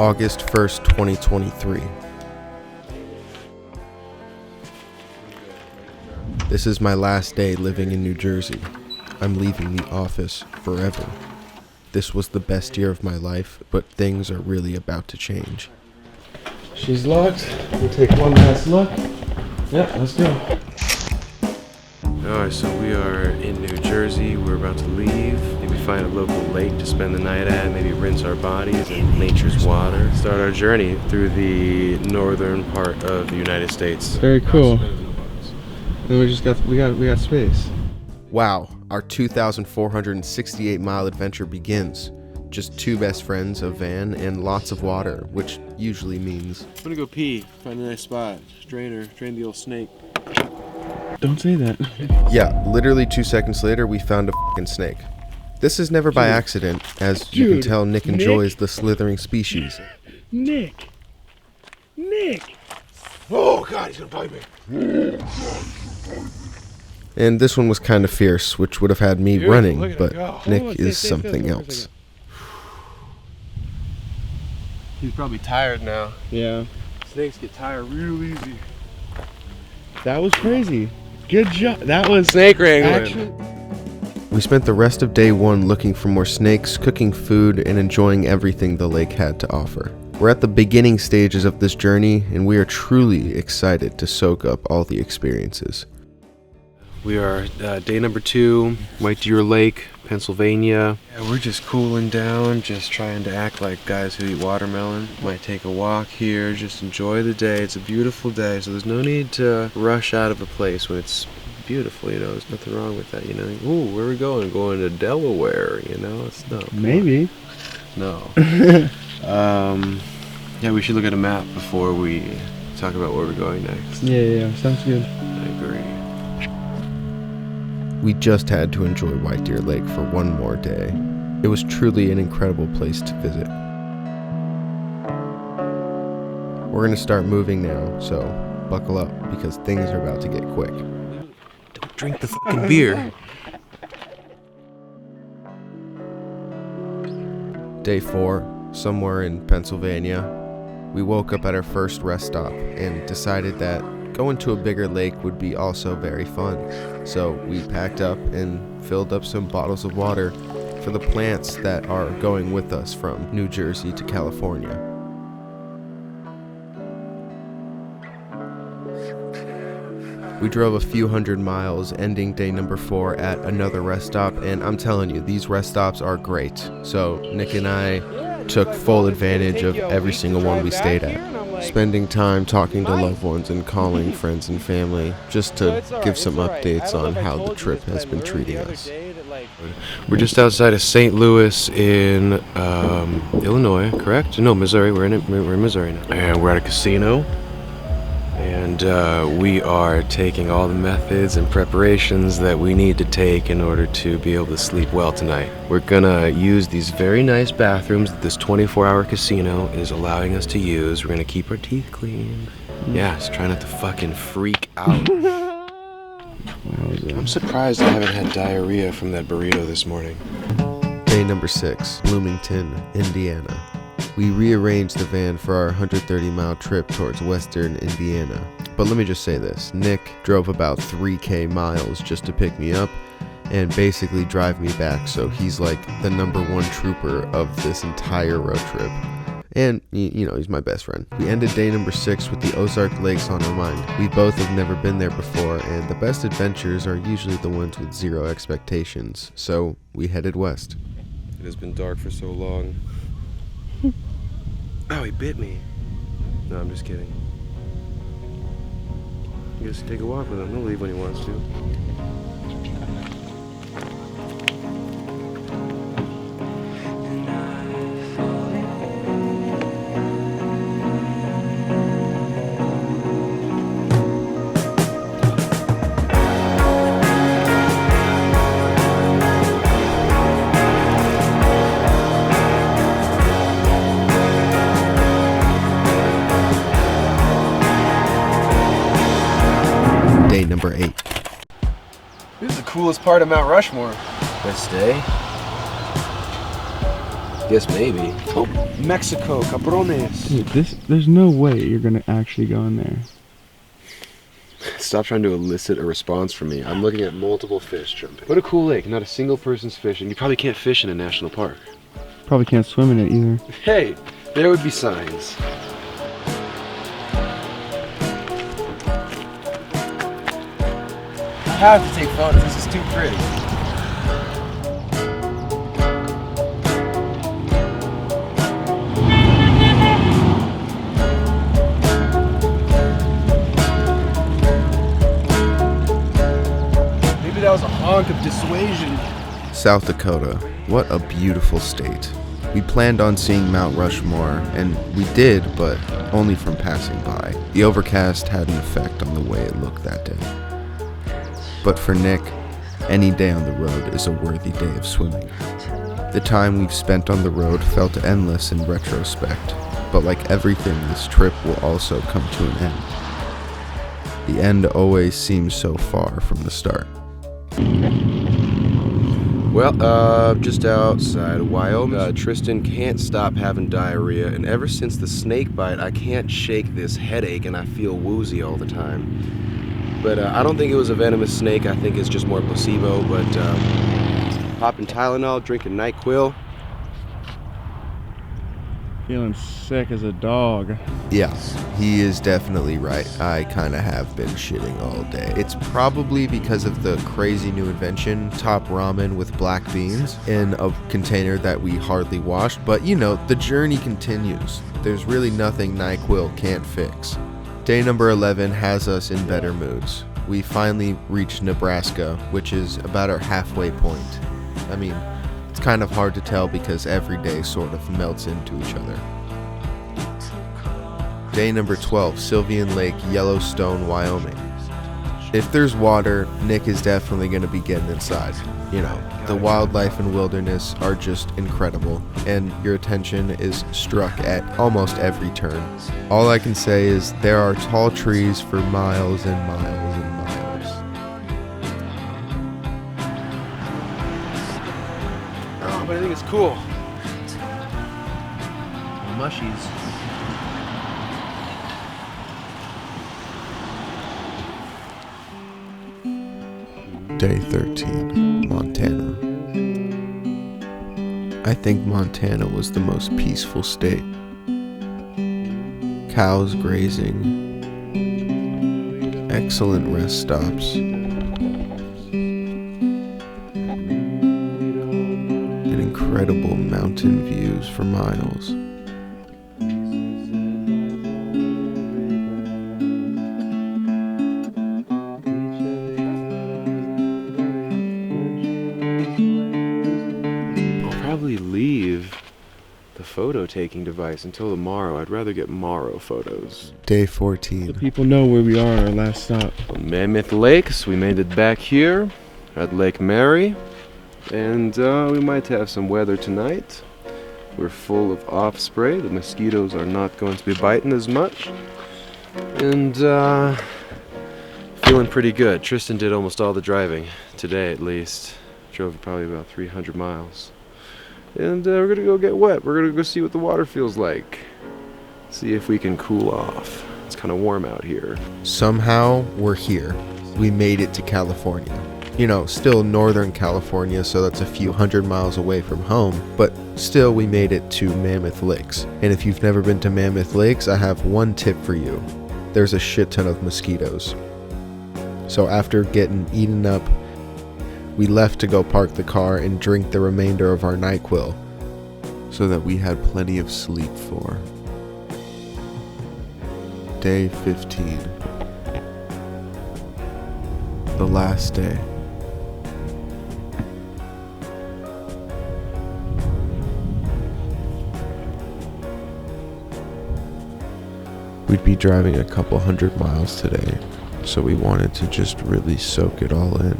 August 1st, 2023. This is my last day living in New Jersey. I'm leaving the office forever. This was the best year of my life, but things are really about to change. She's locked. We'll take one last look. Yeah, let's go. Alright, so we are in New Jersey. We're about to leave. Maybe find a local lake to spend the night at. Maybe rinse our bodies in nature's water. Start our journey through the northern part of the United States. Very cool. And we got space. Wow, our 2,468 mile adventure begins. Just two best friends, a van, and lots of water, which usually means... I'm gonna go pee, find a nice spot. Drain the old snake. Don't say that. Yeah, literally 2 seconds later, we found a f***ing snake. This is never by accident, as you can tell Nick enjoys the slithering species. Nick! Oh god, he's gonna bite me. And this one was kind of fierce, which would have had me running, but Nick is stay something still, else. He's probably tired now. Yeah. Snakes get tired real easy. That was crazy. Good job. That was Snake wrangling. We spent the rest of day one looking for more snakes, cooking food, and enjoying everything the lake had to offer. We're at the beginning stages of this journey, and we are truly excited to soak up all the experiences. We are day number 2, White Deer Lake, Pennsylvania. Yeah, we're just cooling down, just trying to act like guys who eat watermelon. Might take a walk here, just enjoy the day. It's a beautiful day, so there's no need to rush out of a place when it's beautiful, you know. There's nothing wrong with that, you know. Ooh, where are we going? Going to Delaware, you know. It's no. Maybe. No. Yeah, we should look at a map before we talk about where we're going next. Yeah, sounds good. I agree. We just had to enjoy White Deer Lake for one more day. It was truly an incredible place to visit. We're gonna start moving now, so buckle up because things are about to get quick. Don't drink the fucking beer. Day 4, somewhere in Pennsylvania. We woke up at our first rest stop and decided that going to a bigger lake would be also very fun. So we packed up and filled up some bottles of water for the plants that are going with us from New Jersey to California. We drove a few hundred miles, ending day number 4 at another rest stop, and I'm telling you, these rest stops are great. So Nick and I took full advantage of every single one we stayed at, spending time talking to loved ones and calling friends and family just to give some updates on how the trip has been treating us. We're just outside of St. Louis in Illinois, correct? No, Missouri. We're in Missouri now, and we're at a casino. And we are taking all the methods and preparations that we need to take in order to be able to sleep well tonight. We're gonna use these very nice bathrooms that this 24-hour casino is allowing us to use. We're gonna keep our teeth clean. Yeah, just try not to fucking freak out. I'm surprised I haven't had diarrhea from that burrito this morning. Day number 6, Bloomington, Indiana. We rearranged the van for our 130-mile trip towards western Indiana. But let me just say this, Nick drove about 3K miles just to pick me up and basically drive me back, so he's like the number 1 trooper of this entire road trip. And, you know, he's my best friend. We ended day number 6 with the Ozark Lakes on our mind. We both have never been there before, and the best adventures are usually the ones with zero expectations, so we headed west. It has been dark for so long. Oh, he bit me. No, I'm just kidding. I guess take a walk with him. He'll leave when he wants to. Day number 8. This is the coolest part of Mount Rushmore. Best day? Guess maybe. Oh, Mexico, cabrones. Dude, there's no way you're gonna actually go in there. Stop trying to elicit a response from me. I'm looking at multiple fish jumping. What a cool lake. Not a single person's fishing. You probably can't fish in a national park. Probably can't swim in it either. Hey, there would be signs. I have to take photos. This is too pretty. Maybe that was a honk of dissuasion. South Dakota, what a beautiful state. We planned on seeing Mount Rushmore, and we did, but only from passing by. The overcast had an effect on the way it looked that day. But for Nick, any day on the road is a worthy day of swimming. The time we've spent on the road felt endless in retrospect, but like everything, this trip will also come to an end. The end always seems so far from the start. Well, just outside of Wyoming, Tristan can't stop having diarrhea, and ever since the snake bite, I can't shake this headache and I feel woozy all the time. But I don't think it was a venomous snake. I think it's just more placebo, but popping Tylenol, drinking NyQuil. Feeling sick as a dog. Yeah, he is definitely right. I kind of have been shitting all day. It's probably because of the crazy new invention, top ramen with black beans in a container that we hardly washed. But you know, the journey continues. There's really nothing NyQuil can't fix. Day number 11 has us in better moods. We finally reached Nebraska, which is about our halfway point. I mean, it's kind of hard to tell because every day sort of melts into each other. Day number 12, Sylvian Lake, Yellowstone, Wyoming. If there's water, Nick is definitely going to be getting inside. You know, the wildlife and wilderness are just incredible, and your attention is struck at almost every turn. All I can say is there are tall trees for miles and miles and miles. Oh, but I think it's cool. Mushies. Day 13, Montana. I think Montana was the most peaceful state. Cows grazing, excellent rest stops, and incredible mountain views for miles. Leave the photo taking device until tomorrow. I'd rather get Morrow photos. Day 14. So people know where we are, our last stop. On Mammoth Lakes, we made it back here at Lake Mary, and we might have some weather tonight. We're full of off spray. The mosquitoes are not going to be biting as much, and feeling pretty good. Tristan did almost all the driving today, at least. Drove probably about 300 miles. And we're gonna go get wet. We're gonna go see what the water feels like. See if we can cool off. It's kind of warm out here. Somehow, we're here. We made it to California. You know, still Northern California, so that's a few hundred miles away from home, but still we made it to Mammoth Lakes. And if you've never been to Mammoth Lakes, I have one tip for you. There's a shit ton of mosquitoes. So after getting eaten up, we left to go park the car and drink the remainder of our NyQuil so that we had plenty of sleep for Day 15. The last day. We'd be driving a couple hundred miles today, so we wanted to just really soak it all in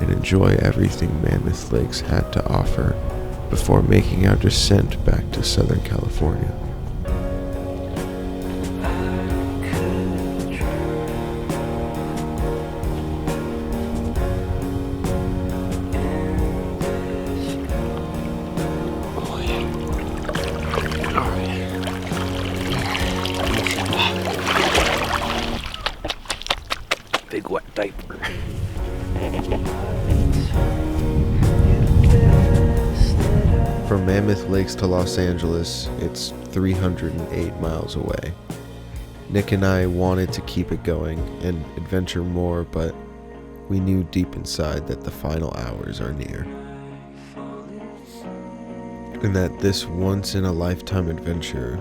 and enjoy everything Mammoth Lakes had to offer before making our descent back to Southern California. From Mammoth Lakes to Los Angeles, it's 308 miles away. Nick and I wanted to keep it going and adventure more, but we knew deep inside that the final hours are near. And that this once-in-a-lifetime adventure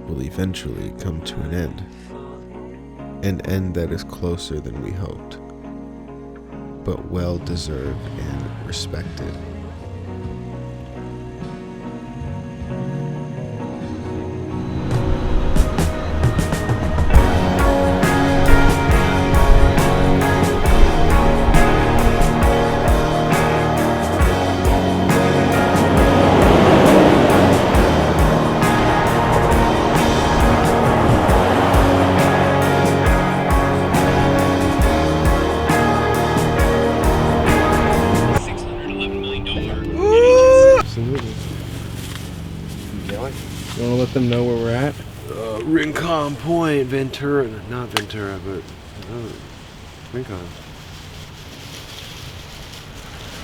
will eventually come to an end. An end that is closer than we hoped, but well-deserved and respected. Absolutely. You want to let them know where we're at? Rincon Point, Ventura. Not Ventura, but Rincon.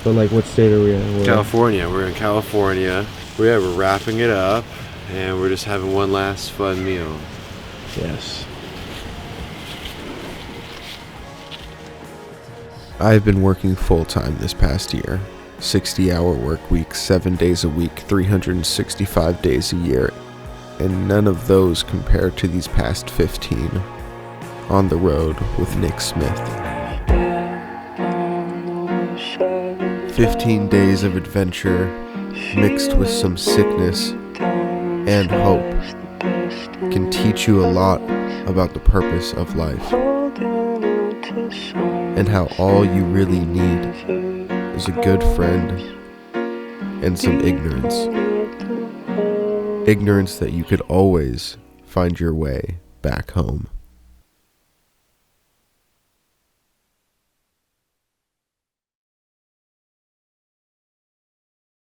But like, what state are we in? California. We're in California. We're wrapping it up, and we're just having one last fun meal. Yes. I've been working full-time this past year. 60-hour work weeks, 7 days a week, 365 days a year, and none of those compare to these past 15 on the road with Nick Smith. 15 days of adventure mixed with some sickness and hope can teach you a lot about the purpose of life and how all you really need is a good friend and some ignorance. Ignorance that you could always find your way back home.